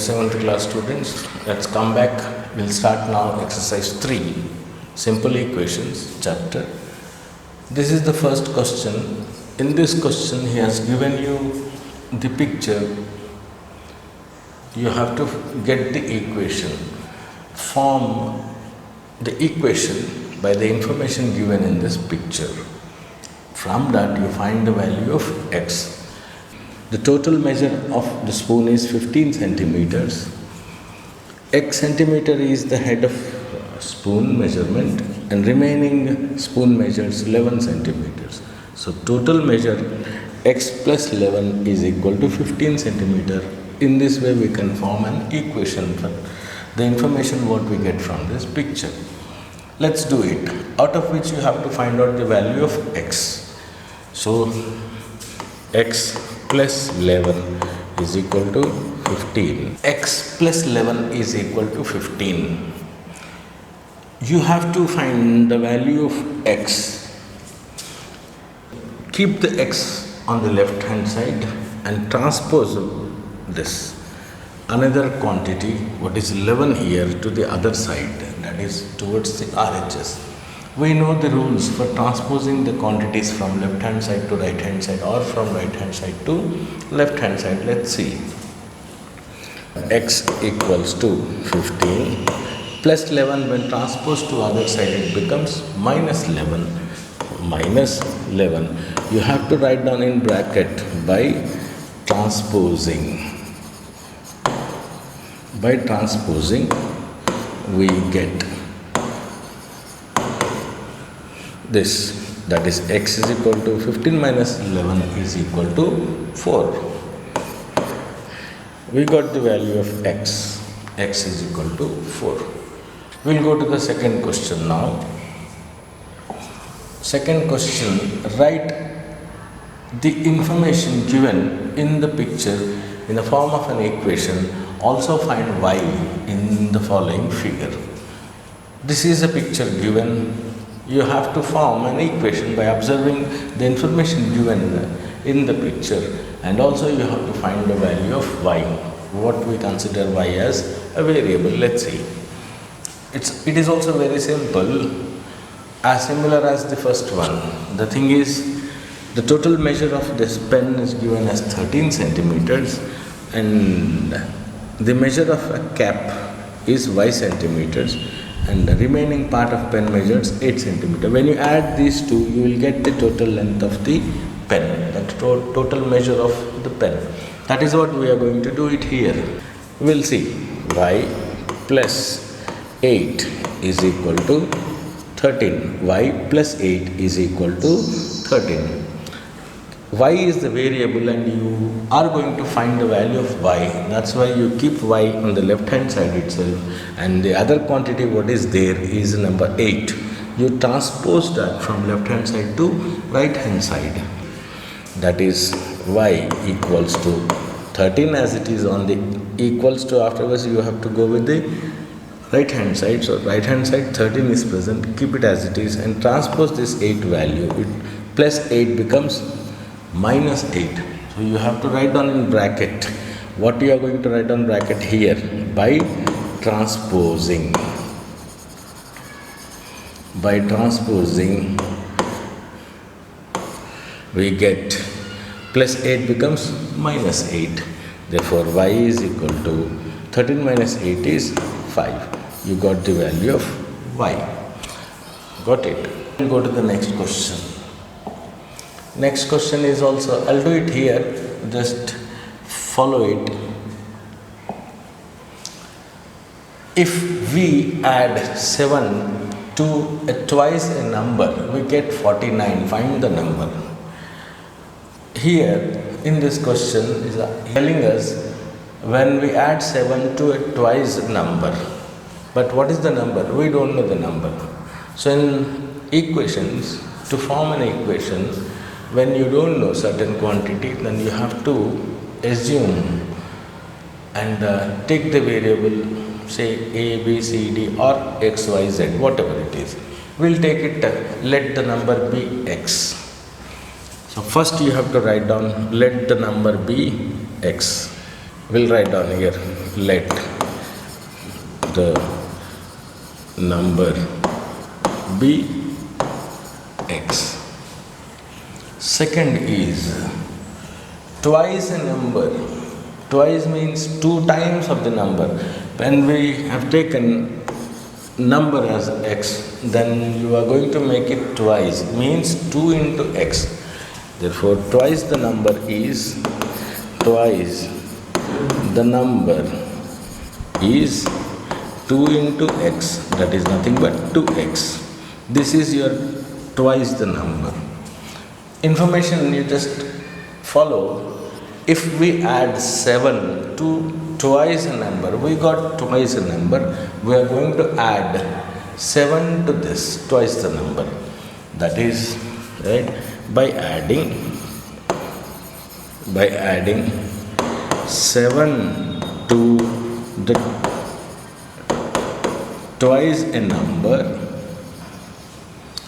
7th class students, let's come back. We'll start now exercise 3, simple equations chapter. This is the first question. In this question he has given you the picture. You have to get the equation, form the equation by the information given in this picture. From that you find the value of x. The total measure of the spoon is 15 centimeters. X centimeter is the head of spoon measurement and remaining spoon measures 11 centimeters. So total measure x plus 11 is equal to 15 centimeter. In this way we can form an equation for the information what we get from this picture. Let's do it, out of which you have to find out the value of x. So x plus 11 is equal to 15. X plus 11 is equal to 15. You have to find the value of x. Keep the x on the left hand side and transpose this another quantity, what is 11 here, to the other side, that is towards the RHS. We know the rules for transposing the quantities from left hand side to right hand side or from right hand side to left hand side. Let's see. X equals to 15 plus 11, when transposed to other side it becomes minus 11. Minus 11. You have to write down in bracket by transposing. By transposing we get this, that is x is equal to 15 minus 11 is equal to 4. We got the value of x. X is equal to 4. We'll go to the second question now. Second question, write the information given in the picture in the form of an equation. Also find y in the following figure. This is a picture given. You have to form an equation by observing the information given in the picture, and also you have to find the value of y, what we consider y as a variable. Let's see. It is also very simple, as similar as the first one. The thing is, the total measure of this pen is given as 13 centimeters and the measure of a cap is y centimeters, and the remaining part of pen measures 8 centimeters. When you add these two, you will get the total length of the pen, the total measure of the pen. That is what we are going to do it here. We will see y plus 8 is equal to 13. Y plus 8 is equal to 13. Y is the variable and you are going to find the value of y. That's why you keep y on the left hand side itself, and the other quantity what is there is number 8. You transpose that from left hand side to right hand side. That is y equals to 13 as it is on the equals to, afterwards you have to go with the right hand side. So right hand side 13 is present, keep it as it is and transpose this 8 value. Plus 8 becomes minus 8. So you have to write down in bracket. What you are going to write down bracket here? By transposing. By transposing we get plus 8 becomes minus 8. Therefore y is equal to 13 minus 8 is 5. You got the value of y. Got it? We'll go to the next question. Next question is also, I'll do it here, just follow it. If we add 7 to twice a number, we get 49. Find the number. Here in this question is telling us when we add 7 to a twice a number. But what is the number? We don't know the number. So in equations, to form an equation, when you don't know certain quantity, then you have to assume and take the variable, say a, b, c, d or x, y, z, whatever it is. We'll take it, let the number be x. So first you have to write down, let the number be x. We'll write down here, let the number be x. Second is twice a number. Twice means 2 times of the number. When we have taken number as x, then you are going to make it twice, means 2 into x. Therefore, twice the number is twice the number is 2 into x, that is nothing but 2x. This is your twice the number. Information you just follow. If we add 7 to twice a number, we got twice a number, we are going to add 7 to this, twice the number. That is, right, by adding 7 to the twice a number,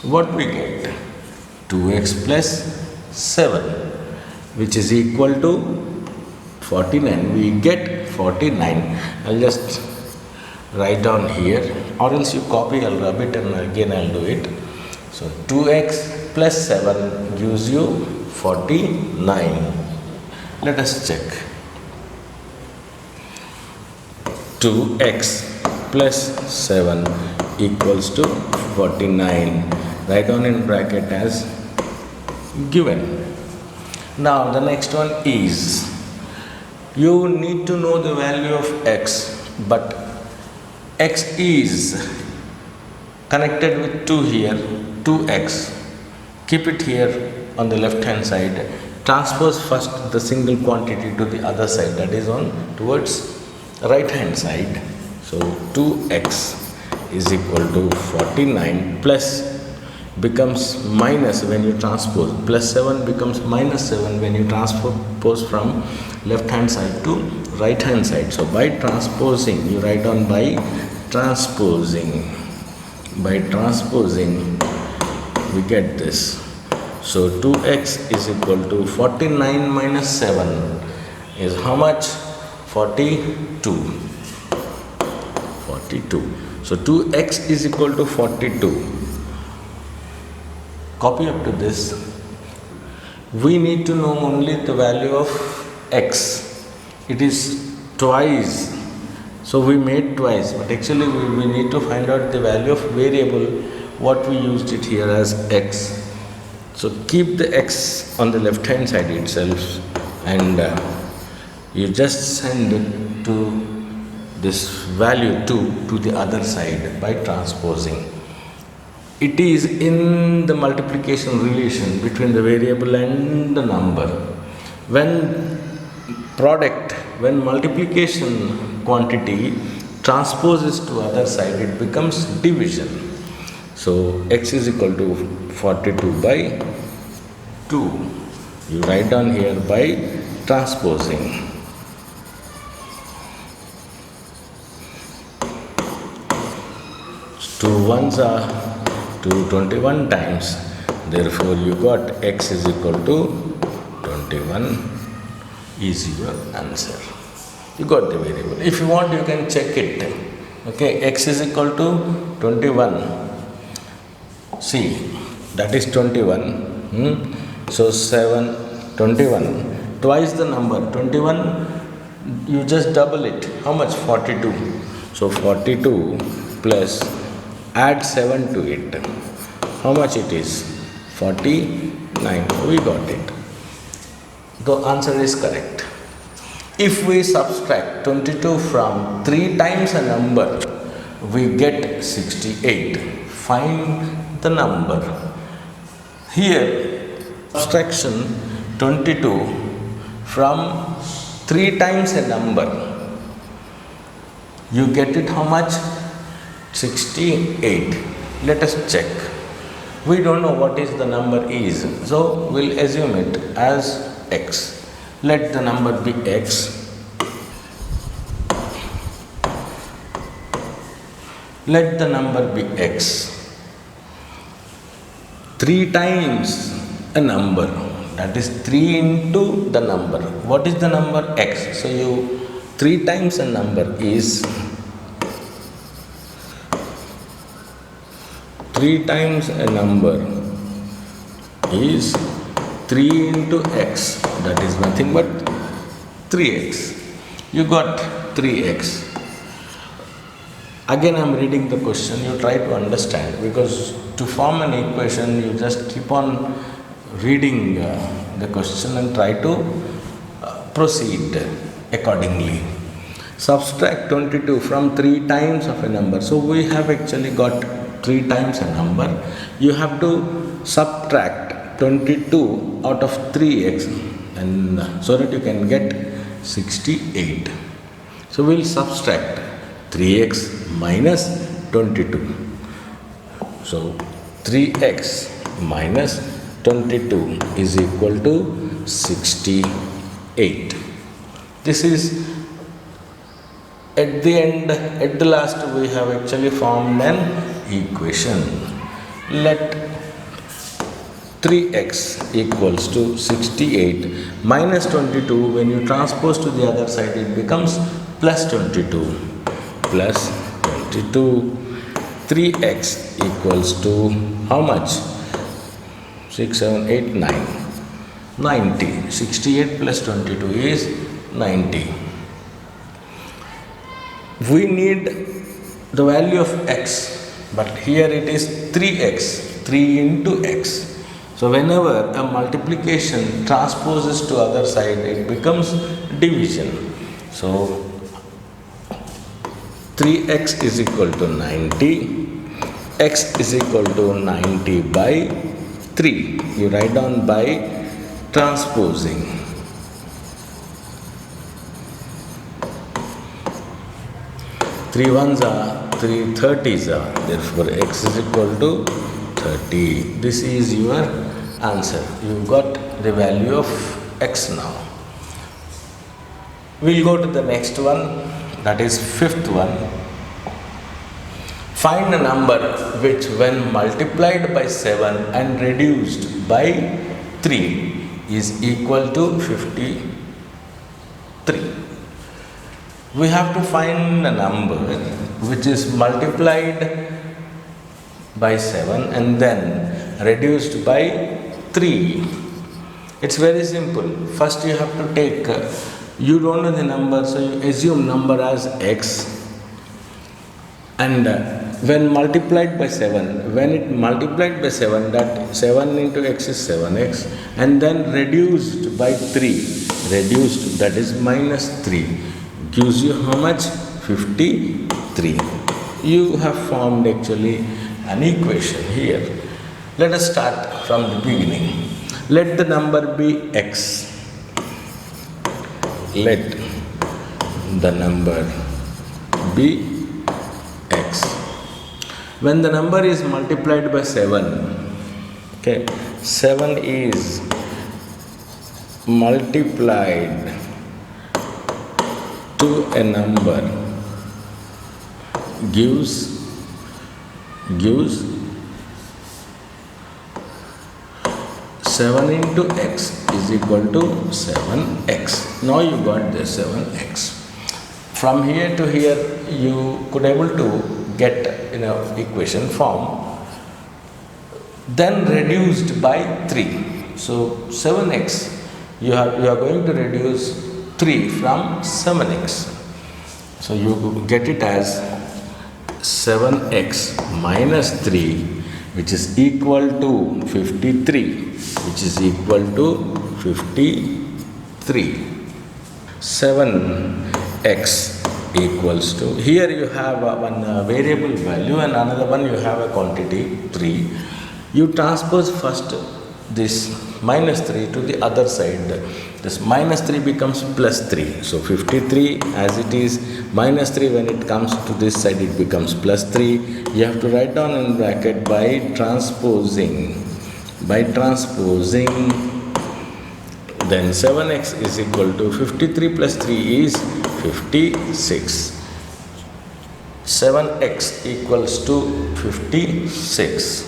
what we get? 2x plus 7, which is equal to 49. We get 49. I'll just write down here, or else you copy, I'll rub it and again I'll do it. So 2x plus 7 gives you 49. Let us check. 2x plus 7 equals to 49. Write down in bracket as given. Now the next one is, you need to know the value of x, but x is connected with 2 here, 2x. Keep it here on the left hand side. Transpose first the single quantity to the other side, that is on towards right hand side. So 2x is equal to 49 plus becomes minus when you transpose, plus 7 becomes minus 7 when you transpose from left hand side to right hand side. So by transposing, you write down by transposing, we get this. So 2x is equal to 49 minus 7 is how much? 42. So 2x is equal to 42. Copy up to this. We need to know only the value of x. It is twice. So we made twice, but actually we need to find out the value of variable, what we used it here as x. So keep the x on the left hand side itself, and you just send it to this value 2 to the other side by transposing. It is in the multiplication relation between the variable and the number. When multiplication quantity transposes to other side, it becomes division. So x is equal to 42 by 2. You write down here by transposing. 2 ones are 221 times, therefore you got x is equal to 21 is your answer. You got the variable. If you want, you can check it. Okay, x is equal to 21. See, that is 21. So 21. Twice the number. 21, you just double it. How much? 42. So 42 plus, add 7 to it. How much it is? 49. We got it. The answer is correct. If we subtract 22 from 3 times a number, we get 68. Find the number. Here, subtraction 22 from 3 times a number, you get it how much? 68. Let us check. We don't know what is the number is, so we'll assume it as x. Let the number be x. Let the number be x. 3 times a number, that is 3 into the number. What is the number? X. So you 3 times a number is 3 times a number is 3 into x, that is nothing but 3x. You got 3x. Again I am reading the question, you try to understand, because to form an equation you just keep on reading the question and try to proceed accordingly. Subtract 22 from 3 times of a number. So we have actually got 3 times a number. You have to subtract 22 out of 3x, and so that you can get 68. So we'll subtract 3x minus 22. So 3x minus 22 is equal to 68. This is at the end, at the last, we have actually formed an equation. Let 3x equals to 68 minus 22. When you transpose to the other side, it becomes plus 22. Plus 22. 3x equals to how much? 6, 7, 8, 9. 90. 68 plus 22 is 90. We need the value of x, but here it is 3x, 3 into x. So whenever a multiplication transposes to other side, it becomes division. So 3x is equal to 90, x is equal to 90 by 3. You write down by transposing. 3 ones are 3 30s are, therefore x is equal to 30. This is your answer. You got the value of x now. We'll go to the next one, that is fifth one. Find a number which when multiplied by 7 and reduced by 3 is equal to 53. We have to find a number which is multiplied by 7 and then reduced by 3. It's very simple. First you have to take, you don't know the number, so you assume number as x, and when multiplied by 7, when it multiplied by 7, that 7 into x is 7x, and then reduced by 3, reduced, that is minus 3, gives you how much? 53. You have formed actually an equation here. Let us start from the beginning. Let the number be x. Let the number be x. When the number is multiplied by 7, okay, 7 is multiplied to a number gives 7 into x is equal to 7x. Now you got the 7x. From here to here you could able to get equation form, then reduced by 3. So 7x, you are going to reduce 3 from 7x. So you get it as 7x minus 3, which is equal to 53, which is equal to 53. 7x equals to, here you have one variable value and another one you have a quantity 3. You transpose first this minus 3 to the other side. This minus 3 becomes plus 3. So 53 as it is, minus 3 when it comes to this side it becomes plus 3. You have to write down in bracket by transposing. By transposing, then 7x is equal to 53 plus 3 is 56. 7x equals to 56.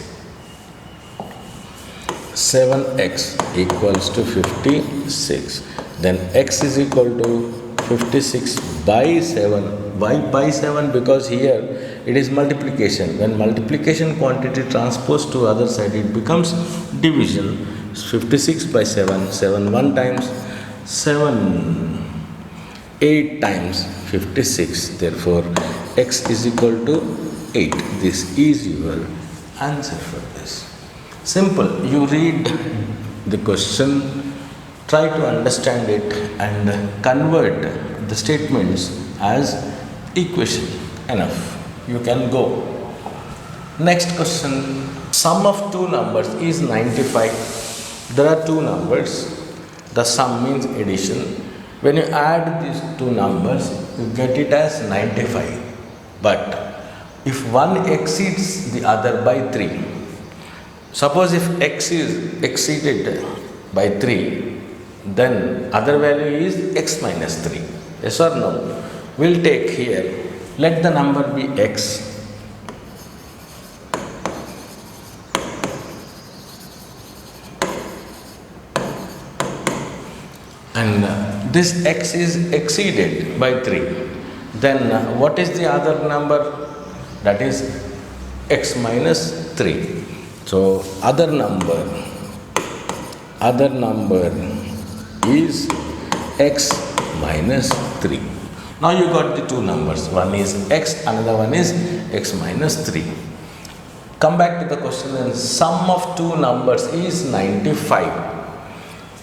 7x equals to 56. Then x is equal to 56 by 7. Why by 7? Because here it is multiplication. When multiplication quantity transposed to other side, it becomes division. 56 by 7. 7 1 times, 7 8 times 56. Therefore, x is equal to 8. This is your answer for this. Simple. You read the question, try to understand it and convert the statements as equation. Enough. You can go. Next question. Sum of two numbers is 95. There are two numbers. The sum means addition. When you add these two numbers, you get it as 95. But if one exceeds the other by 3, suppose if x is exceeded by 3, then other value is x minus 3. Yes or no? We'll take here, let the number be x. And this x is exceeded by 3. Then what is the other number? That is x minus 3. So other number is x minus 3. Now you got the two numbers. One is x, another one is x minus 3. Come back to the question, and sum of two numbers is 95.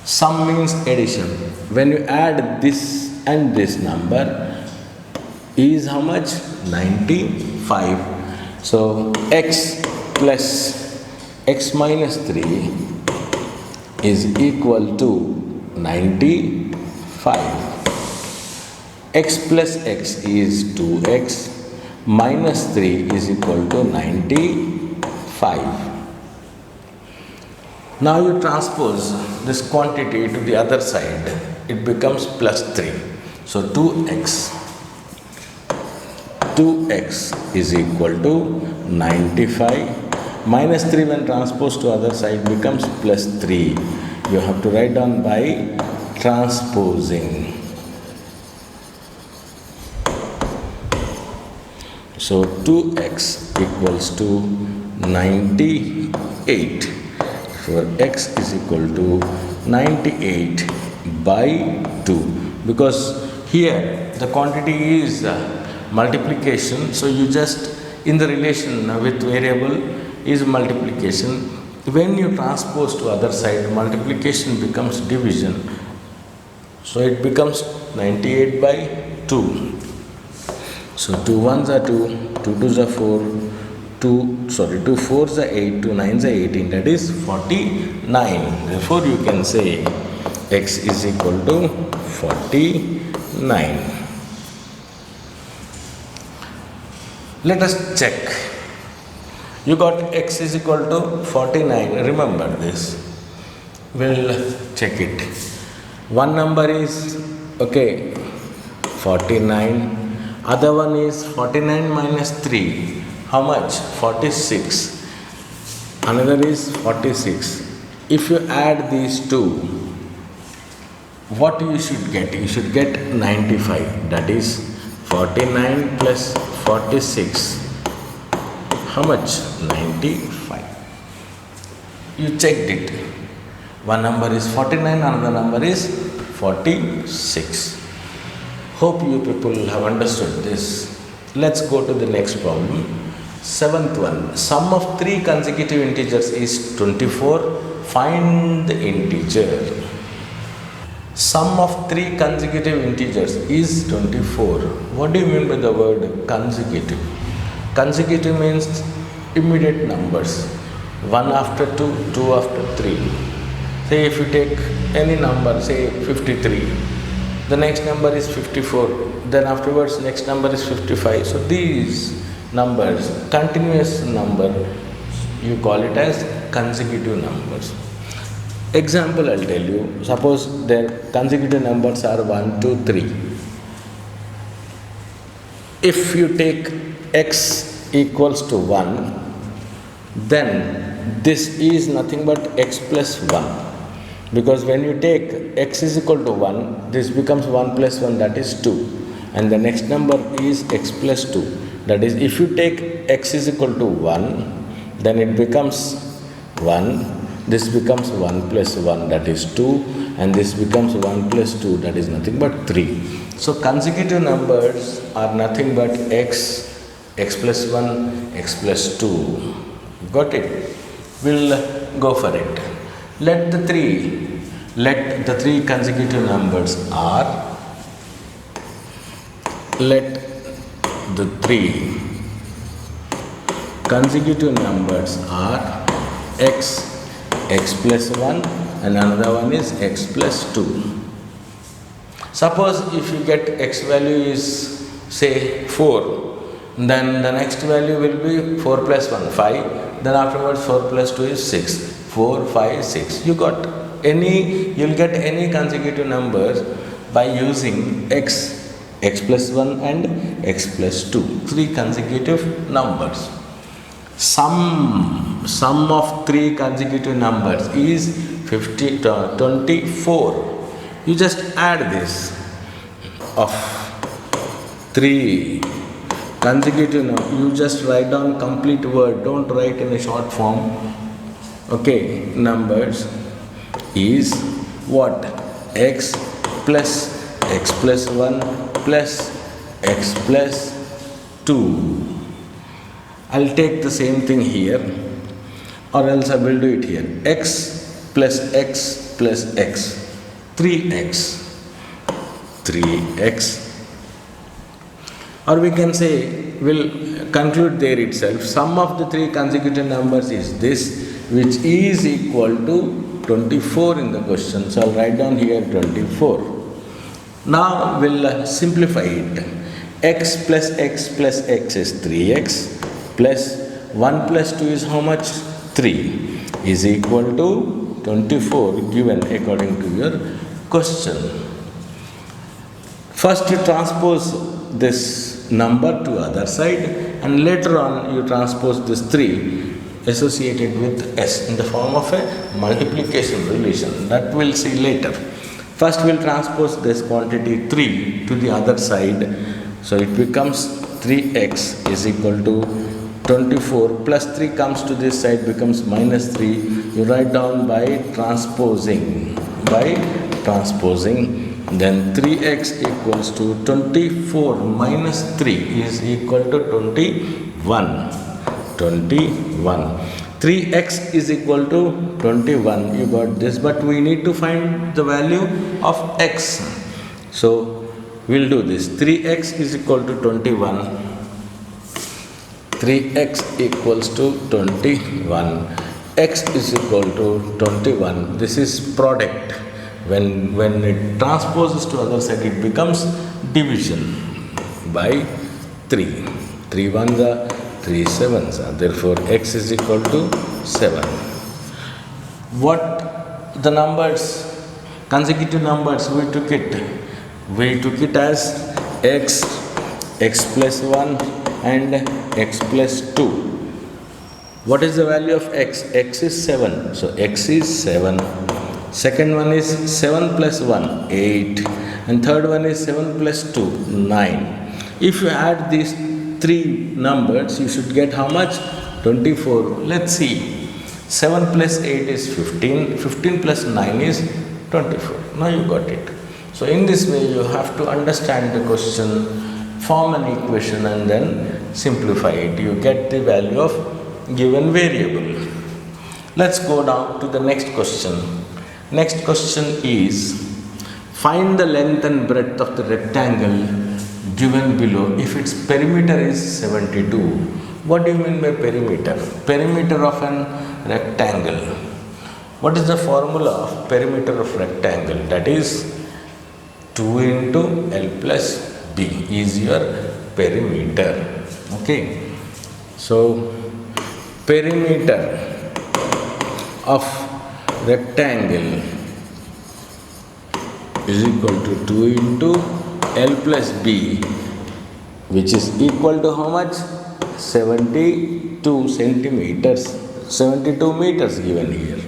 Sum means addition. When you add this and this number is how much? 95. So x plus x minus 3 is equal to 95. X plus x is 2x minus 3 is equal to 95. Now you transpose this quantity to the other side, it becomes plus 3. So 2x is equal to 95. Minus 3 when transposed to other side becomes plus 3. You have to write down by transposing. So 2x equals to 98. For x is equal to 98 by 2. Because here the quantity is multiplication. So you just in the relation with variable is multiplication. When you transpose to other side, multiplication becomes division. So it becomes 98 by 2. So 2 1s are 2, 2 2s are 4, 2 4s are 8, 2 9s are 18, that is 49. Therefore you can say x is equal to 49. Let us check. You got x is equal to 49. Remember this. We'll check it. One number is 49. Other one is 49 minus 3. How much? 46. Another is 46. If you add these two, what you should get? You should get 95. That is 49 plus 46. How much? 95. You checked it. One number is 49, another number is 46. Hope you people have understood this. Let's go to the next problem. 7th one. Sum of three consecutive integers is 24. Find the integer. Sum of three consecutive integers is 24. What do you mean by the word consecutive? Consecutive means immediate numbers. 1 after 2, 2 after 3. Say if you take any number, say 53. The next number is 54. Then afterwards next number is 55. So these numbers, continuous number, you call it as consecutive numbers. Example I'll tell you. Suppose their consecutive numbers are 1, 2, 3. If you take x equals to 1, then this is nothing but x plus 1. Because when you take x is equal to 1, this becomes 1 plus 1, that is 2. And the next number is x plus 2. That is, if you take x is equal to 1, then it becomes 1. This becomes 1 plus 1, that is 2. And this becomes 1 plus 2, that is nothing but 3. So consecutive numbers are nothing but x, x plus 1, x plus 2. Got it? We'll go for it. Let the three consecutive numbers are, let the three consecutive numbers are x, x plus 1 and another one is x plus 2. Suppose if you get x value is say 4, then the next value will be 4 plus 1, 5. Then afterwards 4 plus 2 is 6. 4, 5, 6. You'll get any consecutive numbers by using x, x plus 1 and x plus 2. Three consecutive numbers. Sum of three consecutive numbers is 24. You just add this of three consecutive numbers. You just write down complete word. Don't write in a short form. Okay, numbers is what? X plus 1 plus x plus 2. I'll take the same thing here, or else I will do it here. X plus x plus x. 3x. Or we can say, we'll conclude there itself. Sum of the three consecutive numbers is this, which is equal to 24 in the question. So I'll write down here 24. Now we'll simplify it. X plus x plus x is 3x plus 1 plus 2 is how much? 3 is equal to 24 given according to your question. First you transpose this number to other side and later on you transpose this 3 associated with s in the form of a multiplication relation. That we'll see later. First we'll transpose this quantity 3 to the other side. So it becomes 3x is equal to 24 plus 3 comes to this side becomes minus 3. You write down by transposing. Then 3x equals to 24 minus 3 is equal to 21. 3x is equal to 21. You got this, but we need to find the value of x. So we'll do this. 3x is equal to 21. 3x equals to 21. X is equal to 21. This is product. When it transposes to other side, it becomes division by 3. 3 ones are 3 sevens are. Therefore, x is equal to 7. What the numbers, consecutive numbers, we took it? We took it as x, x plus 1 and x plus 2. What is the value of x? X is 7. So, x is 7. Second one is 7 plus 1, 8. And third one is 7 plus 2, 9. If you add these three numbers, you should get how much? 24. Let's see. 7 plus 8 is 15. 15 plus 9 is 24. Now you got it. So in this way, you have to understand the question, form an equation and then simplify it. You get the value of given variable. Let's go down to the next question. Next question is, find the length and breadth of the rectangle given below if its perimeter is 72. What do you mean by perimeter? Perimeter of an rectangle. What is the formula of perimeter of rectangle? That is 2 into L plus B is your perimeter. Okay. So, perimeter of rectangle is equal to 2 into L plus B, which is equal to how much? 72 centimeters, 72 meters given here.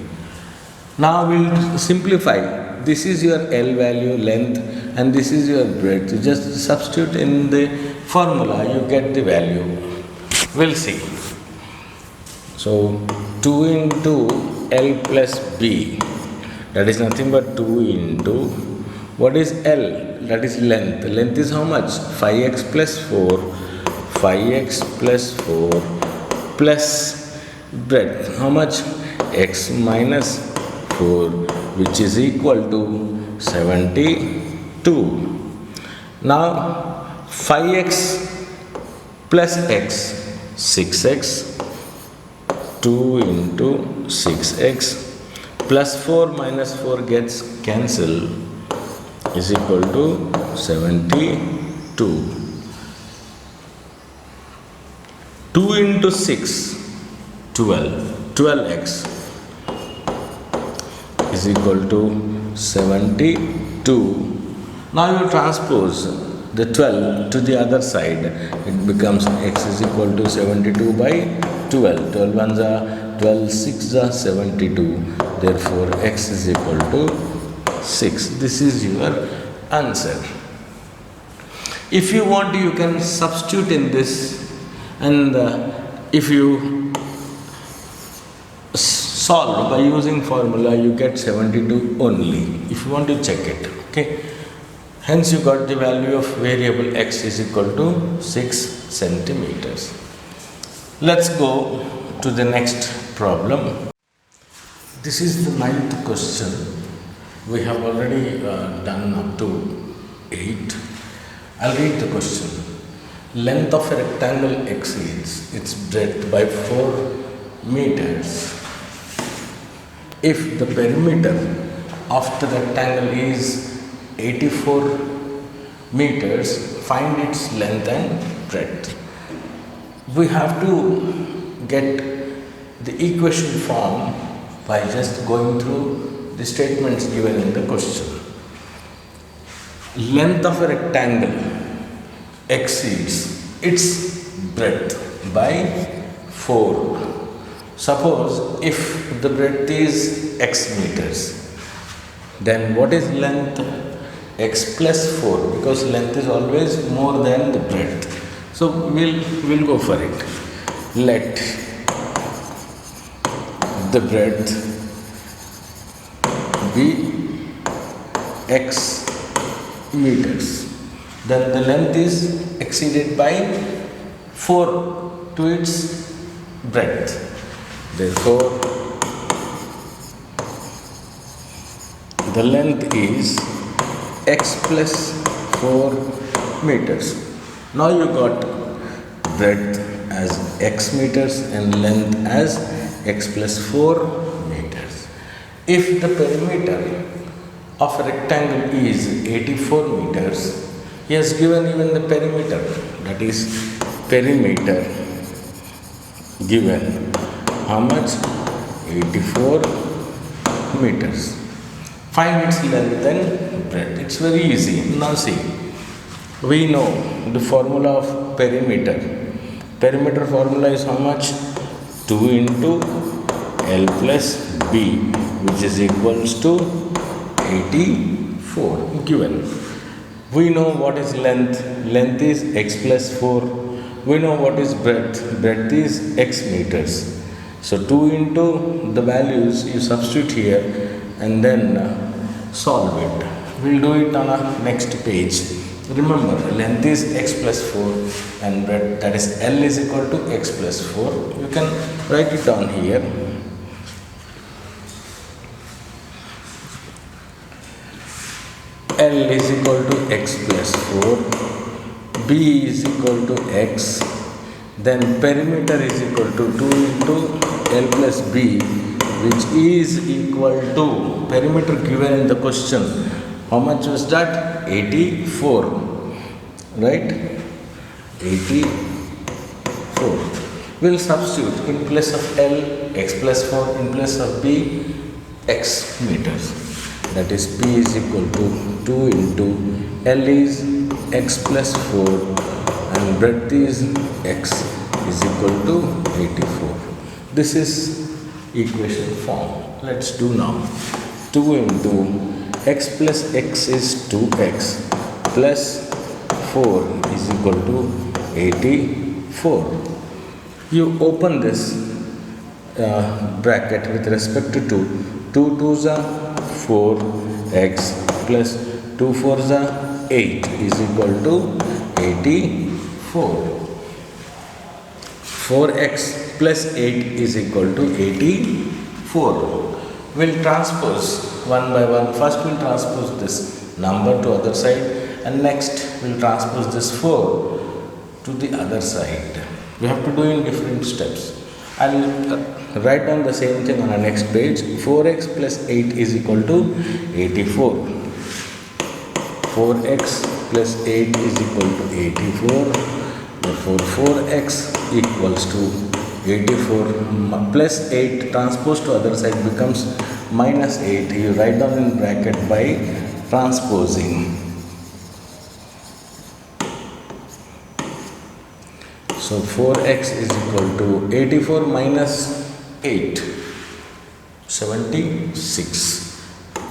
Now we'll simplify. This is your L value, length, and this is your breadth. You just substitute in the formula, you get the value. We'll see. So 2 into L plus B, that is nothing but 2 into, what is L? That is length. Length is how much? 5x plus 4, 5x plus 4 plus breadth. How much? X minus 4, which is equal to 72. Now 5x plus x, 6x, 2 into 6x plus 4 minus 4 gets cancelled, is equal to 72. 2 into 6, 12, 12x is equal to 72. Now you transpose the 12 to the other side, it becomes x is equal to 72 by 12. 12 ones are 12, 6 are 72. Therefore, x is equal to 6. This is your answer. If you want, you can substitute in this, and if you solve by using formula, you get 72 only. If you want to check it, okay. Hence, you got the value of variable x is equal to 6 centimeters. Let's go to the next problem. This is the 9th question. We have already done up to 8. I'll read the question. Length of a rectangle exceeds its breadth by 4 meters. If the perimeter of the rectangle is 84 meters, find its length and breadth. We have to get the equation form by just going through the statements given in the question. Length of a rectangle exceeds its breadth by 4. Suppose if the breadth is x meters, then what is length? X plus 4, because length is always more than the breadth. So we'll go for it. Let the breadth be x meters. Then the length is exceeded by 4 to its breadth. Therefore, the length is x plus 4 meters. Now you got breadth as x meters and length as x plus 4 meters. If the perimeter of a rectangle is 84 meters, he has given even the perimeter, that is perimeter given how much? 84 meters. Find its length and breadth. It's very easy. Now see, we know the formula of perimeter. Perimeter formula is how much? 2 into L plus B, which is equals to 84 given. We know what is length. Length is x plus 4. We know what is breadth. Breadth is x meters. So 2 into the values you substitute here and then solve it. We'll do it on our next page. Remember, length is x plus 4 and breadth, that is L is equal to x plus 4. You can write it down here. L is equal to x plus 4, B is equal to x, then perimeter is equal to 2 into L plus B, which is equal to perimeter given in the question. How much was that? 84, right? 84. We'll substitute in place of L, x plus 4, in place of B, x meters. That is P is equal to 2 into L is x plus 4 and breadth is x is equal to 84. This is equation form. Let's do now. 2 into x plus x is 2x plus 4 is equal to 84. You open this bracket with respect to 2. 2 2s are 4x plus 2 4s are 8 is equal to 84. 4x plus 8 is equal to 84. We'll transpose one by one. First we'll transpose this number to other side, and next we'll transpose this 4 to the other side. We have to do in different steps. I'll write down the same thing on the next page. 4x plus 8 is equal to 84. 4x plus 8 is equal to 84. Therefore 4x equals to 84 plus 8 transpose to other side becomes minus 8. You write down in bracket by transposing. So 4x is equal to 84 minus 8, 76.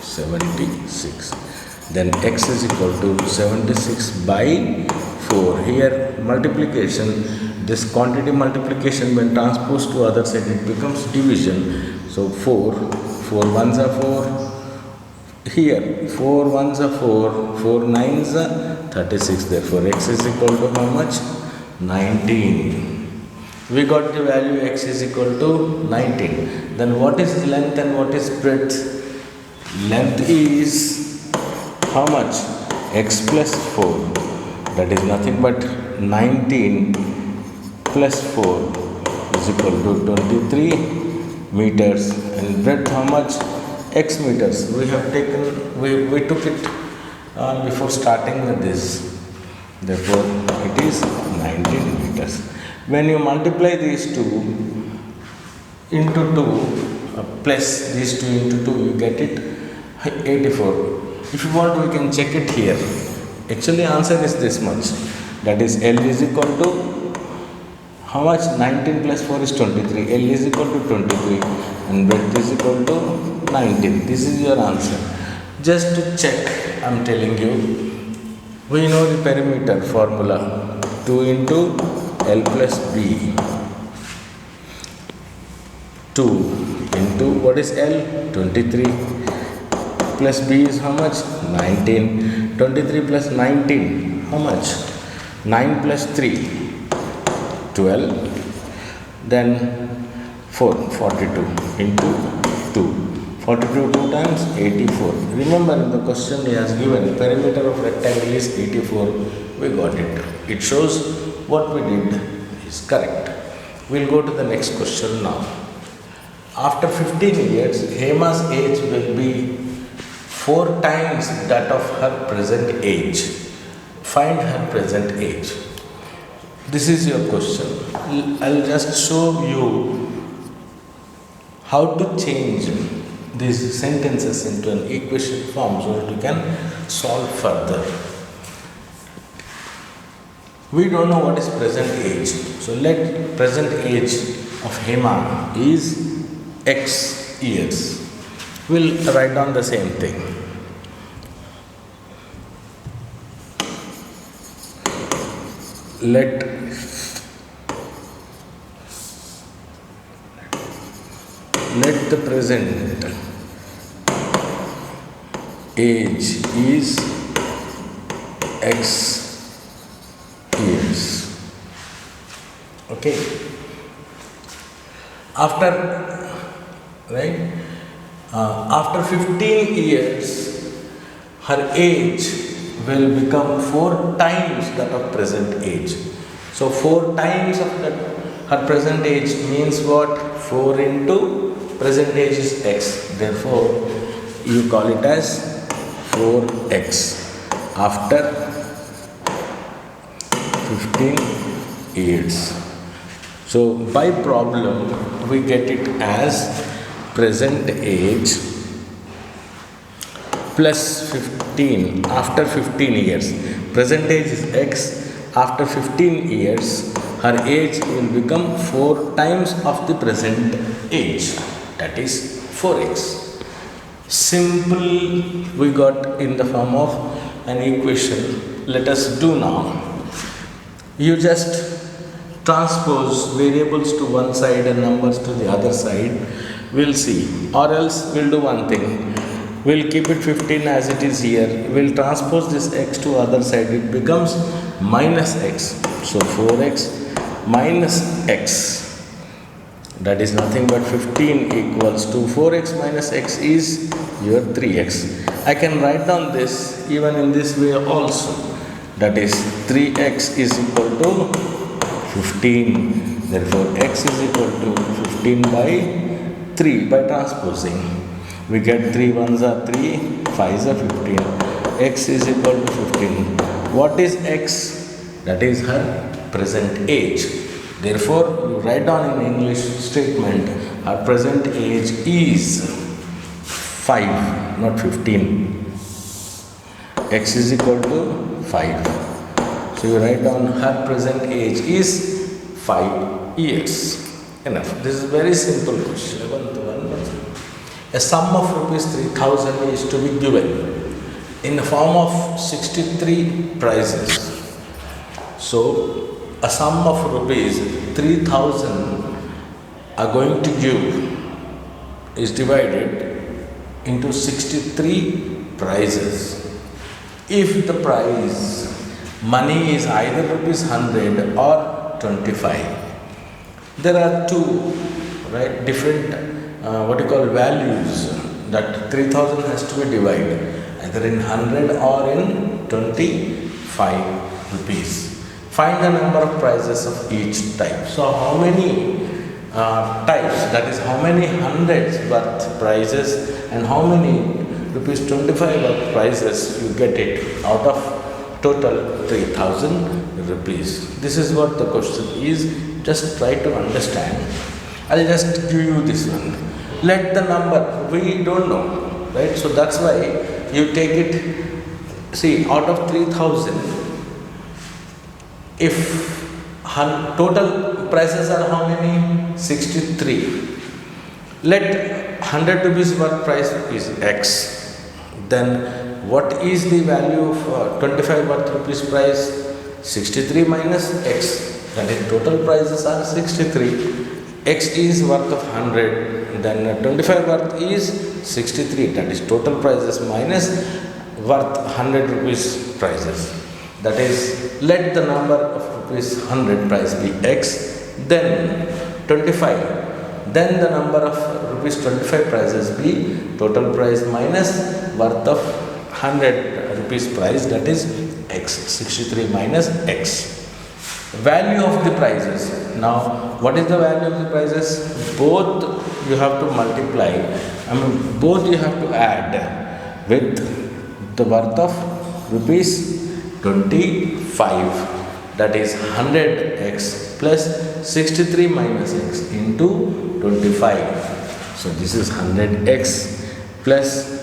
76. Then x is equal to 76 by 4. Here multiplication, this quantity multiplication when transposed to other side it becomes division. So 4 ones are 4. Here 4 ones are 4, 4 nines are 36. Therefore x is equal to how much? 19. We got the value x is equal to 19. Then what is length and what is breadth? Length is how much? X plus 4. That is nothing but 19 plus 4 is equal to 23 meters. And breadth how much? X meters. We have taken, we took it before starting with this. Therefore, it is 19 meters. When you multiply these two into 2, plus these two into 2, you get it 84. If you want, we can check it here. Actually, answer is this much. That is L is equal to how much? 19 plus 4 is 23. L is equal to 23 and breadth is equal to 19. This is your answer. Just to check, I am telling you, we know the perimeter formula. 2 into L plus B. 2 into what is L? 23. Plus B is how much? 19. 23 plus 19. How much? 9 plus 3. 12. Then 4. 42 into 2. 42 2 times 84. Remember in the question he has given perimeter of rectangle is 84. We got it. It shows what we did is correct. We'll go to the next question now. After 15 years, Hema's age will be 4 times that of her present age. Find her present age. This is your question. I'll just show you how to change these sentences into an equation form so that you can solve further. We don't know what is present age. So let present age of Hema is X years. We'll write down the same thing. Let the present age is X years. Okay. After, right? After 15 years, her age will become 4 times that of present age. So 4 times of that her present age means what? 4 into present age is x. Therefore, you call it as 4x after 15 years. So by problem, we get it as present age plus 15 after 15 years. Present age is x. After 15 years, her age will become 4 times of the present age. That is 4x. Simple we got in the form of an equation. Let us do now. You just transpose variables to one side and numbers to the other side. We'll see. Or else we'll do one thing. We'll keep it 15 as it is here. We'll transpose this x to other side. It becomes minus x. So 4x minus x. That is nothing but 15 equals to 4x minus x is your 3x. I can write down this even in this way also. That is 3x is equal to 15. Therefore, x is equal to 15 by 3 by transposing. We get 3 ones are 3, 5s are 15. X is equal to 15. What is x? That is her present age. Therefore, you write down in English statement, her present age is 5, not 15. X is equal to 5. So, you write down her present age is 5 years. Enough. This is very simple question. A sum of rupees 3000 is to be given in the form of 63 prizes. So, a sum of rupees 3000 are going to give is divided into 63 prizes. If the prize money is either rupees 100 or 25, there are two different values that 3000 has to be divided either in 100 or in 25 rupees. Find the number of prizes of each type. So, how many types, that is how many hundreds worth prizes and how many rupees 25 worth prizes you get it out of total 3000 rupees. This is what the question is. Just try to understand. I'll just give you this one. Let the number, we don't know, right? So that's why you take it, see, out of 3000, if total prices are how many? 63. Let 100 rupees worth price is x. Then what is the value of 25 worth rupees price? 63 minus x. That is total prices are 63. X is worth of 100, then 25 worth is 63, that is total prices minus worth 100 rupees prices. That is, let the number of rupees 100 price be x, then 25, then the number of rupees 25 prices be total price minus worth of 100 rupees price, that is x, 63 minus x. Value of the prices. Now, what is the value of the prices? Both you have to multiply, both you have to add with the worth of rupees 25, that is 100x plus 63 minus x into 25. So, this is 100x plus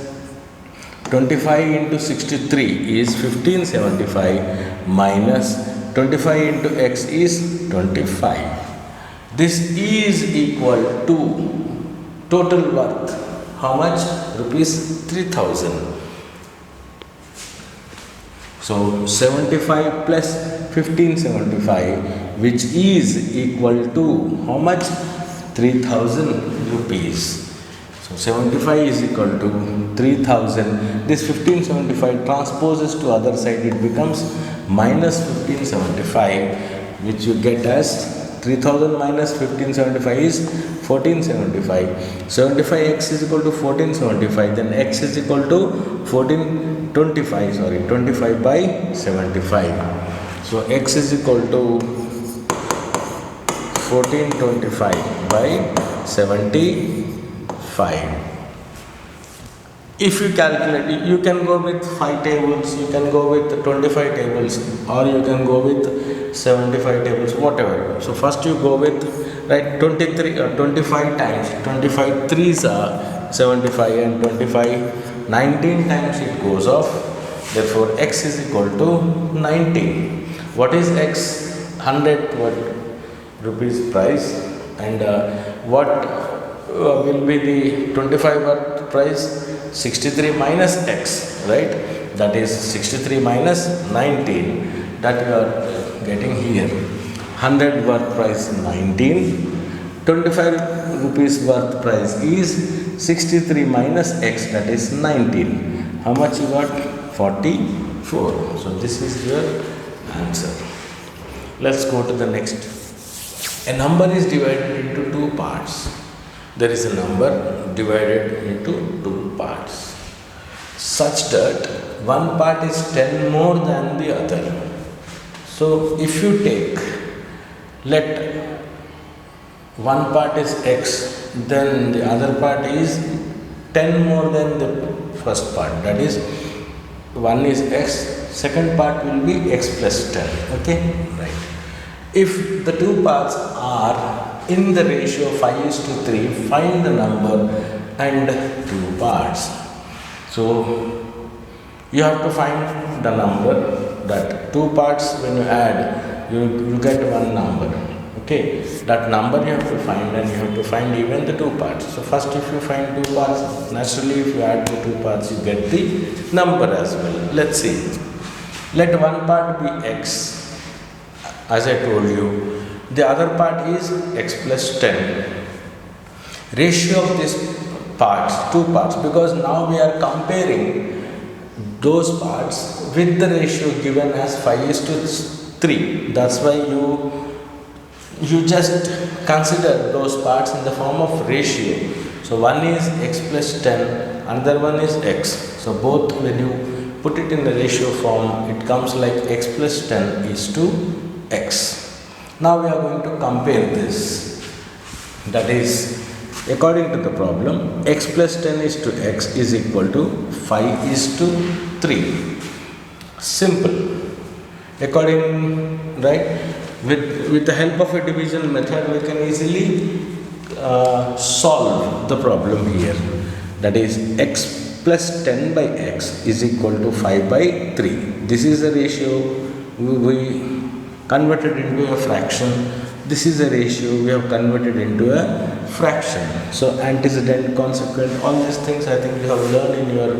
25 into 63 is 1575 minus 25 into x is 25. This is equal to total worth. How much? Rupees 3000. So 75 plus 1575, which is equal to how much? 3000 rupees. So 75 is equal to 3000. This 1575 transposes to other side, it becomes minus 1575, which you get as 3000 minus 1575 is 1475. 75x is equal to 1475, then x is equal to 25 by 75. So x is equal to 1425 by 75. If you calculate, you can go with 5 tables, you can go with 25 tables, or you can go with 75 tables, whatever. So first you go with 23 or 25 times, 25 threes are 75 and 25 19 times it goes off. Therefore x is equal to 19. What is x? 100 rupees price, and what will be the 25 worth price? 63 minus x, right? That is 63 minus 19 that you are getting here. 100 worth price 19. 25 rupees worth price is 63 minus x, that is 19. How much you got? 44. So this is your answer. Let's go to the next. A number is divided into two parts. There is a number divided into two parts such that one part is 10 more than the other. So if you take, let one part is x, then the other part is 10 more than the first part. That is, one is x, second part will be x plus 10. Okay, right. If the two parts are in the ratio 5:3, find the number and two parts. So you have to find the number, that two parts when you add, you get one number. Okay, that number you have to find, and you have to find even the two parts. So first, if you find two parts, naturally if you add the two parts, you get the number as well. Let's see. Let one part be x, as I told you. The other part is x plus 10. Ratio of these parts, two parts, because now we are comparing those parts with the ratio given as 5:3. That's why you just consider those parts in the form of ratio. So one is x plus 10, another one is x. So both, when you put it in the ratio form, it comes like x plus 10 is to x. Now we are going to compare this. That is, according to the problem, x plus 10 is to x is equal to 5:3. Simple. According, right? With the help of a division method, we can easily solve the problem here. That is, x plus 10 by x is equal to 5/3. This is the ratio we converted into a fraction. This is a ratio we have converted into a fraction. So antecedent, consequent, all these things I think you have learned in your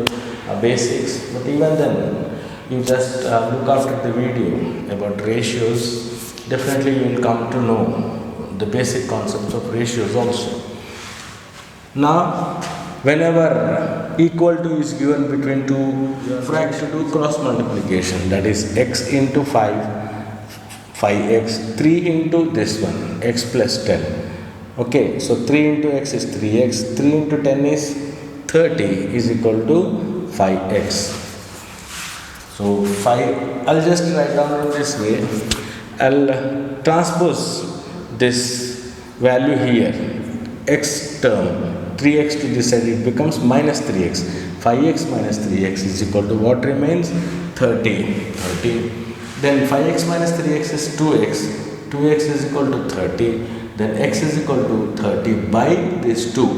basics. But even then, you just look after the video about ratios. Definitely you will come to know the basic concepts of ratios also. Now, whenever equal to is given between two fractions, do cross multiplication. That is, x into 5x, 3 into this one, x plus 10. Okay, so 3 into x is 3x, 3 into 10 is 30 is equal to 5x. So 5, I'll just write down in this way. I'll transpose this value here, x term, 3x to this side, it becomes minus 3x. 5x minus 3x is equal to what remains? 30. Then 5x minus 3x is 2x. 2x is equal to 30. Then x is equal to 30 by this 2.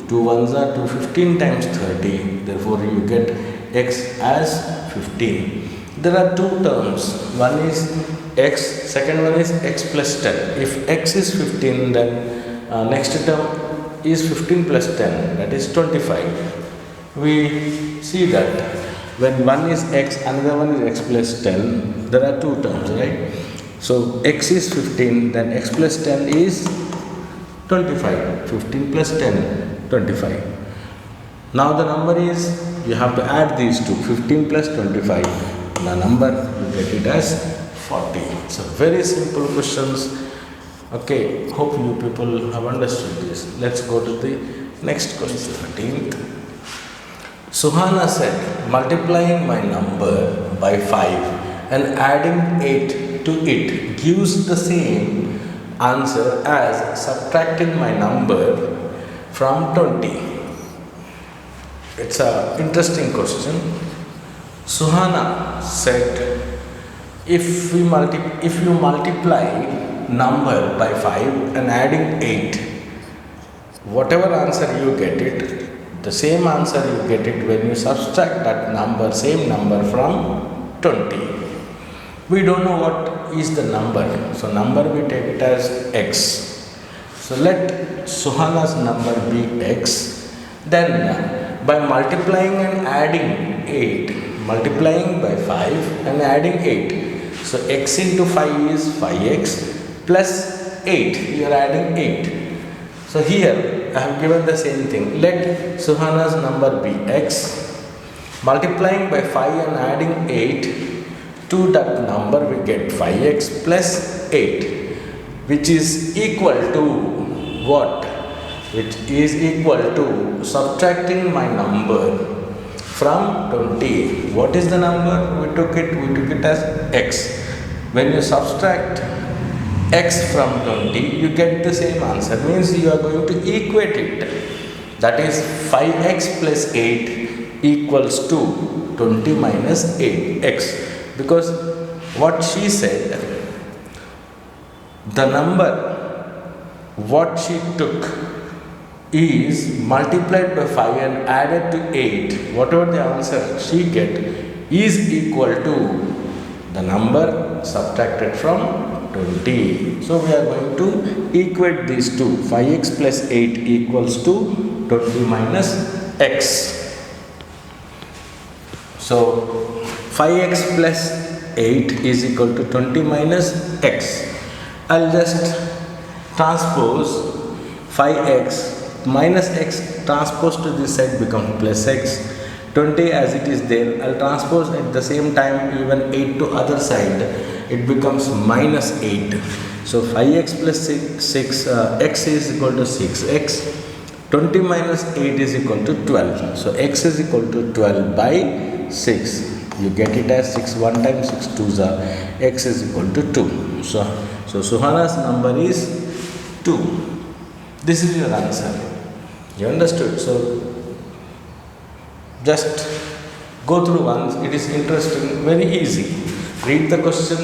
2 ones are 2, 15 times 30. Therefore, you get x as 15. There are two terms. One is x, second one is x plus 10. If x is 15, then next term is 15 plus 10, that is 25. We see that when one is x, another one is x plus 10, there are two terms, right? So x is 15, then x plus 10 is 25. 15 plus 10, 25. Now the number is, you have to add these two, 15 plus 25. The number, you get it as 40. So very simple questions. Okay, hope you people have understood this. Let's go to the next question, 13th. Suhana said, multiplying my number by 5 and adding 8 to it gives the same answer as subtracting my number from 20. It's an interesting question. Suhana said, if you multiply number by 5 and adding 8, whatever answer you get it, the same answer you get it when you subtract that number, same number from 20. We don't know what is the number. So number we take it as x. So let Suhana's number be x. Then by multiplying and adding 8, multiplying by 5 and adding 8. So x into 5 is 5x plus 8. You are adding 8. So here I have given the same thing. Let Suhana's number be x. Multiplying by 5 and adding 8, to that number we get 5x plus 8, which is equal to what? Which is equal to subtracting my number from 20. What is the number? We took it as x. When you subtract x from 20, you get the same answer. Means you are going to equate it. That is 5x plus 8 equals to 20 minus 8x, because what she said, the number what she took is multiplied by 5 and added to 8, whatever the answer she get is equal to the number subtracted from 20. So we are going to equate these two. 5x plus 8 equals to 20 minus x. So 5x plus 8 is equal to 20 minus x. I'll just transpose 5x minus x transpose to this side becomes plus x. 20 as it is there, I'll transpose at the same time even 8 to other side, it becomes minus 8. So 5x plus 6 x is equal to 6x. 20 minus 8 is equal to 12. So x is equal to 12 by 6. You get it as 6 1 times 6 2s are, x is equal to 2. So Suhana's number is 2. This is your answer. You understood? So just go through once. It is interesting, very easy. Read the question,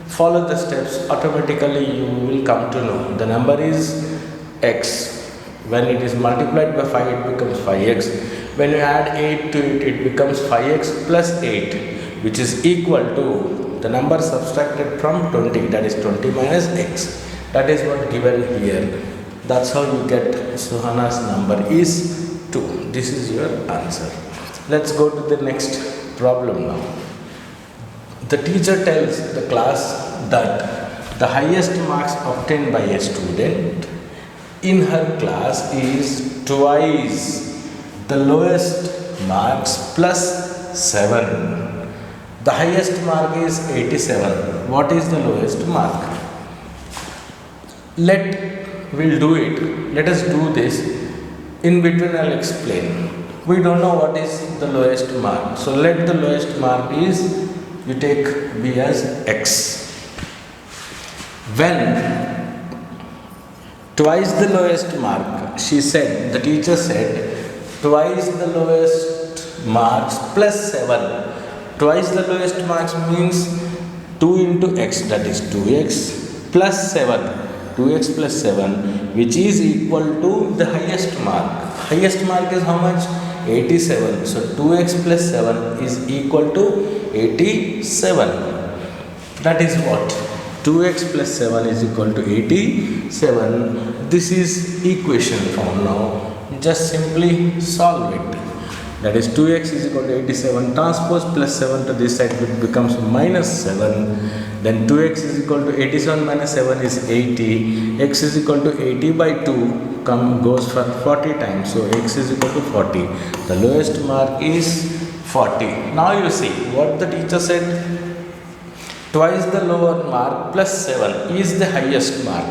follow the steps, automatically you will come to know. The number is x. When it is multiplied by 5, it becomes 5x. When you add 8 to it, it becomes 5x plus 8, which is equal to the number subtracted from 20, that is 20 minus x. That is what given here. That's how you get Suhana's number is 2. This is your answer. Let's go to the next problem now. The teacher tells the class that the highest marks obtained by a student in her class is twice the lowest marks plus 7. The highest mark is 87. What is the lowest mark? We'll do it. Let us do this. In between I'll explain. We don't know what is the lowest mark. So let the lowest mark is, you take B as x. When twice the lowest mark, she said, the teacher said, twice the lowest marks plus 7. Twice the lowest marks means 2 into x, that is 2x plus 7. 2x plus 7, which is equal to the highest mark. Highest mark is how much? 87. So 2x plus 7 is equal to 87. That is what? 2x plus 7 is equal to 87. This is equation form now. Just simply solve it. That is 2x is equal to 87. Transpose plus 7 to this side, it becomes minus 7. Then 2x is equal to 87 minus 7 is 80. X is equal to 80 by 2 goes for 40 times. So x is equal to 40. The lowest mark is 40. Now you see what the teacher said. Twice the lower mark plus 7 is the highest mark.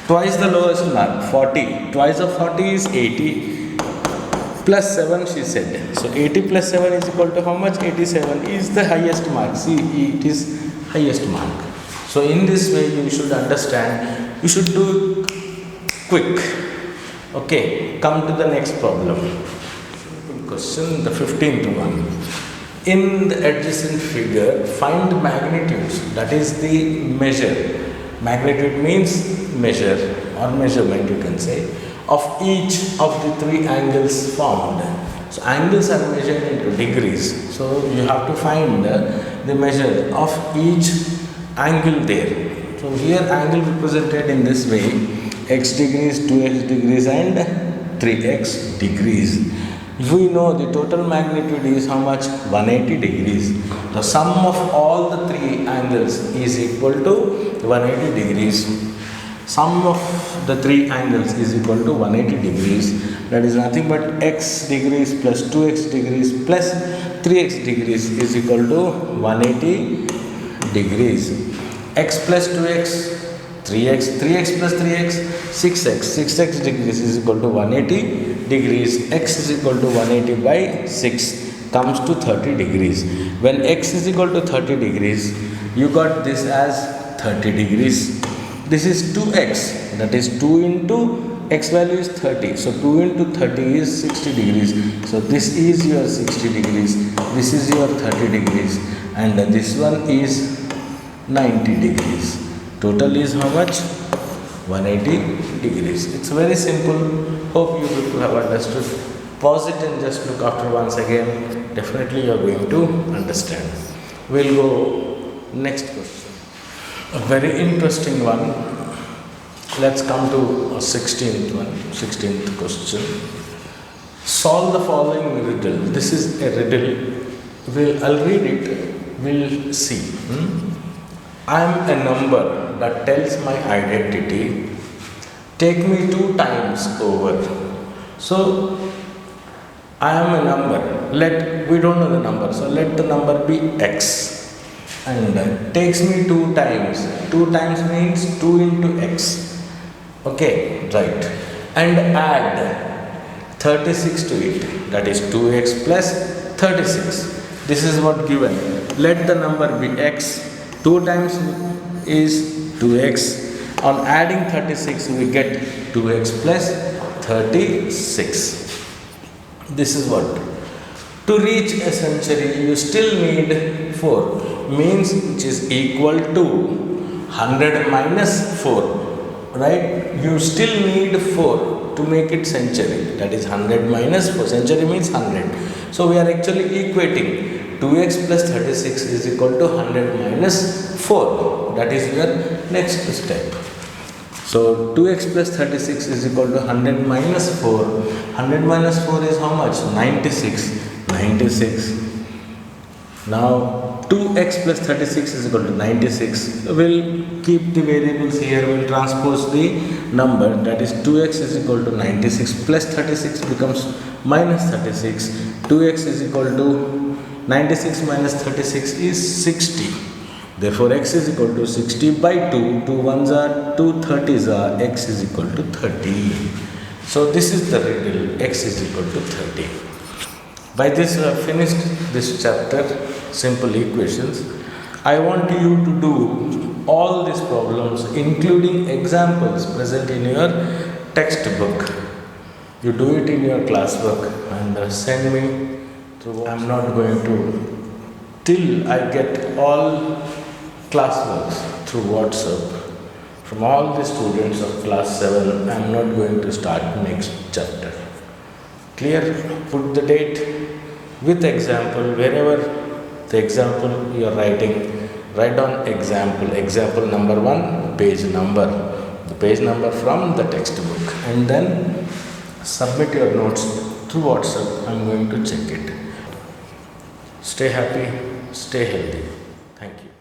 Twice the lowest mark 40. Twice of 40 is 80. Plus 7 she said. So 80 plus 7 is equal to how much? 87 is the highest mark. See, it is highest mark. So in this way you should understand. You should do quick. Okay, come to the next problem. Question, the 15th one. In the adjacent figure, find magnitudes. That is the measure. Magnitude means measure or measurement, you can say, of each of the 3 angles formed. So angles are measured into degrees. So you have to find the measure of each angle there. So here angle represented in this way. x degrees, 2x degrees and 3x degrees. We know the total magnitude is how much? 180 degrees. The sum of all the three angles is equal to 180 degrees. Sum of the three angles is equal to 180 degrees. That is nothing but x degrees plus 2x degrees plus 3x degrees is equal to 180 degrees. X plus 2x, 3x, 3x plus 3x, 6x, 6x degrees is equal to 180 degrees. X is equal to 180 by 6 comes to 30 degrees. When x is equal to 30 degrees, you got this as 30 degrees. This is 2x, that is 2 into x value is 30. So 2 into 30 is 60 degrees. So this is your 60 degrees, this is your 30 degrees, and this one is 90 degrees. Total is how much? 180 degrees. It's very simple. Hope you people have understood. Pause it and just look after once again. Definitely you are going to understand. We'll go next question. A very interesting one. Let's come to a 16th question. Solve the following riddle. This is a riddle. I'll read it. We'll see. I am a number that tells my identity. Take me 2 times over. So I am a number. We don't know the number. So let the number be x. And takes me 2 times. 2 times means 2 into x. Okay, right. And add 36 to it. That is 2x plus 36. This is what given. Let the number be x. 2 times is 2x. On adding 36, we get 2x plus 36. This is what? To reach a century, you still need 4. Means which is equal to 100 minus 4. Right? You still need 4 to make it century. That is 100 minus 4. Century means 100. So we are actually equating 2x plus 36 is equal to 100 minus 4. That is your next step. So 2x plus 36 is equal to 100 minus 4. 100 minus 4 is how much? 96. 96. Now 2x plus 36 is equal to 96. We'll keep the variables here. We'll transpose the number. That is 2x is equal to 96 plus 36 becomes minus 36. 2x is equal to 96 minus 36 is 60. Therefore, x is equal to 60 by 2. 2 ones are 2 30s are x is equal to 30. So this is the riddle. X is equal to 30. By this, we have finished this chapter, simple equations. I want you to do all these problems, including examples present in your textbook. You do it in your classwork and send me through. I am not going to, till I get all classworks through WhatsApp from all the students of class 7. I am not going to start next chapter. Clear? Put the date with example. Wherever the example you are writing, write down example. Example number 1, page number. The page number from the textbook. And then submit your notes through WhatsApp. I am going to check it. Stay happy, stay healthy. Thank you.